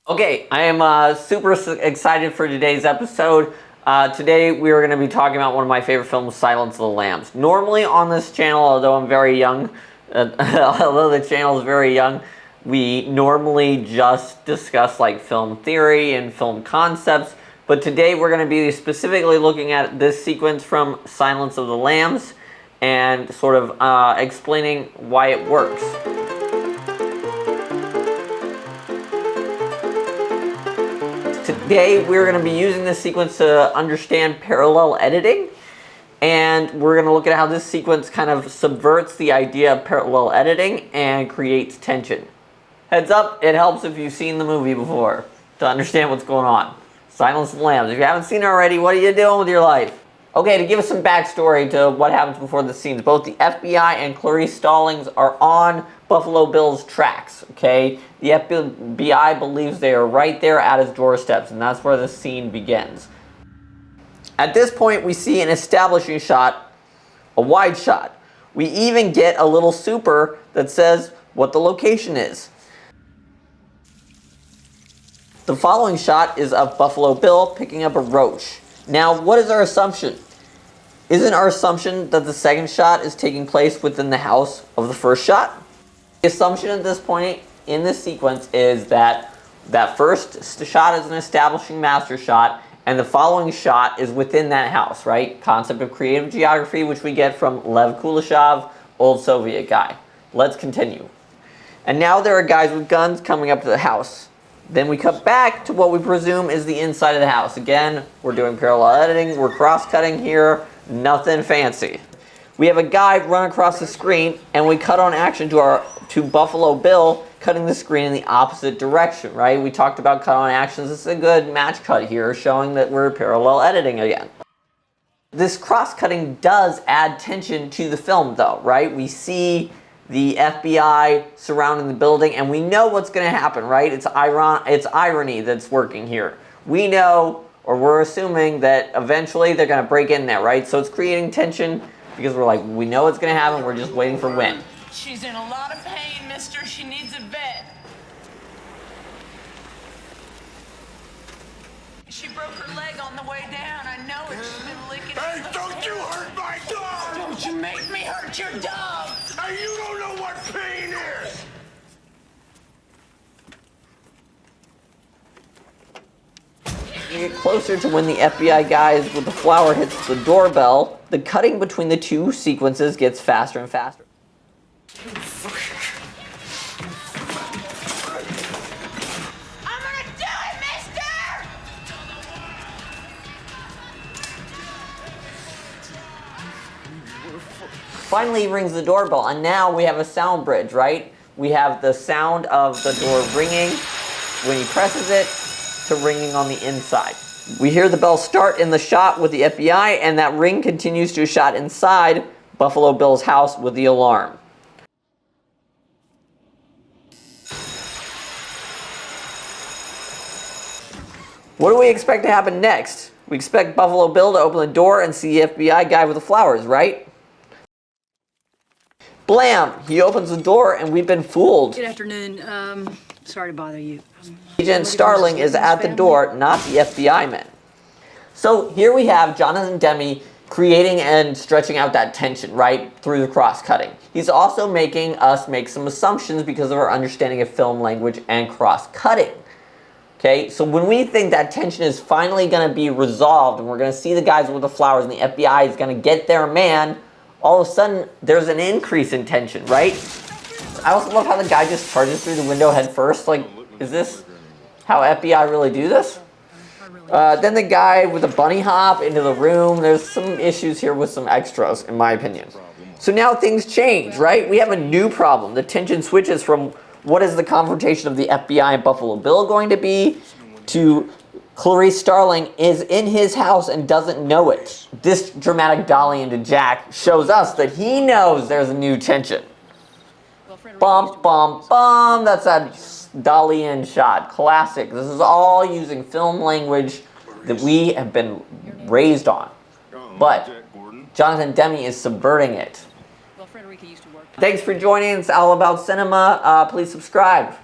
Okay, I am super excited for today's episode. Today we are going to be talking about one of my favorite films, Silence of the Lambs. Normally on this channel, although I'm very young, although the channel is very young, we normally just discuss like film theory and film concepts. But today we're going to be specifically looking at this sequence from Silence of the Lambs and sort of explaining why it works. Today we're going to be using this sequence to understand parallel editing, and we're going to look at how this sequence kind of subverts the idea of parallel editing and creates tension. Heads up, it helps if you've seen the movie before to understand what's going on. Silence of the Lambs. If you haven't seen it already, what are you doing with your life? Okay, to give us some backstory to what happens before the scenes, both the FBI and Clarice Stallings are on Buffalo Bill's tracks, okay? The FBI believes they are right there at his doorsteps, and that's where the scene begins. At this point, we see an establishing shot, a wide shot. We even get a little super that says what the location is. The following shot is of Buffalo Bill picking up a roach. Now, what is our assumption? Isn't our assumption that the second shot is taking place within the house of the first shot? The assumption at this point in this sequence is that that first shot is an establishing master shot, and the following shot is within that house, right? Concept of creative geography, which we get from Lev Kuleshov, old Soviet guy. Let's continue. And now there are guys with guns coming up to the house. Then we cut back to what we presume is the inside of the house. Again, we're doing parallel editing, we're cross-cutting here, nothing fancy. We have a guy run across the screen, and we cut on action to Buffalo Bill cutting the screen in the opposite direction, right? We talked about cut on actions. This is a good match cut here, showing that we're parallel editing again. This cross-cutting does add tension to the film, though, right? We see the FBI surrounding the building, and we know what's going to happen, right? It's irony that's working here. We know, or we're assuming, that eventually they're going to break in there, right? So it's creating tension because we're like, we know what's going to happen, we're just waiting for when. She's in a lot of pain, mister. She needs a vet. She broke her leg on the way down. I know it. She's been licking it. Hey, don't you hurt my dog! Don't you make me hurt your dog! Hey, you don't know what pain is! We get closer to when the FBI guys with the flower hits the doorbell. The cutting between the two sequences gets faster and faster. I'm gonna do it, mister! Finally, he rings the doorbell, and now we have a sound bridge, right? We have the sound of the door ringing when he presses it to ringing on the inside. We hear the bell start in the shot with the FBI, and that ring continues to a shot inside Buffalo Bill's house with the alarm. What do we expect to happen next? We expect Buffalo Bill to open the door and see the FBI guy with the flowers, right? Blam! He opens the door and we've been fooled. Good afternoon. Sorry to bother you. Agent Starling is at the door, not the FBI men. So here we have Jonathan Demme creating and stretching out that tension, right, through the cross-cutting. He's also making us make some assumptions because of our understanding of film language and cross-cutting. Okay, so when we think that tension is finally going to be resolved and we're going to see the guys with the flowers and the FBI is going to get their man, all of a sudden there's an increase in tension, right? I also love how the guy just charges through the window head first. Like, is this how FBI really do this? Then the guy with the bunny hop into the room. There's some issues here with some extras, in my opinion. So now things change, right? We have a new problem. The tension switches from what is the confrontation of the FBI and Buffalo Bill going to be to Clarice Starling is in his house and doesn't know it. This dramatic dolly into Jack shows us that he knows there's a new tension. Bum, bum, bum. That's that dolly in shot. Classic. This is all using film language that we have been raised on. But Jonathan Demme is subverting it. Thanks for joining. It's all about cinema. Please subscribe.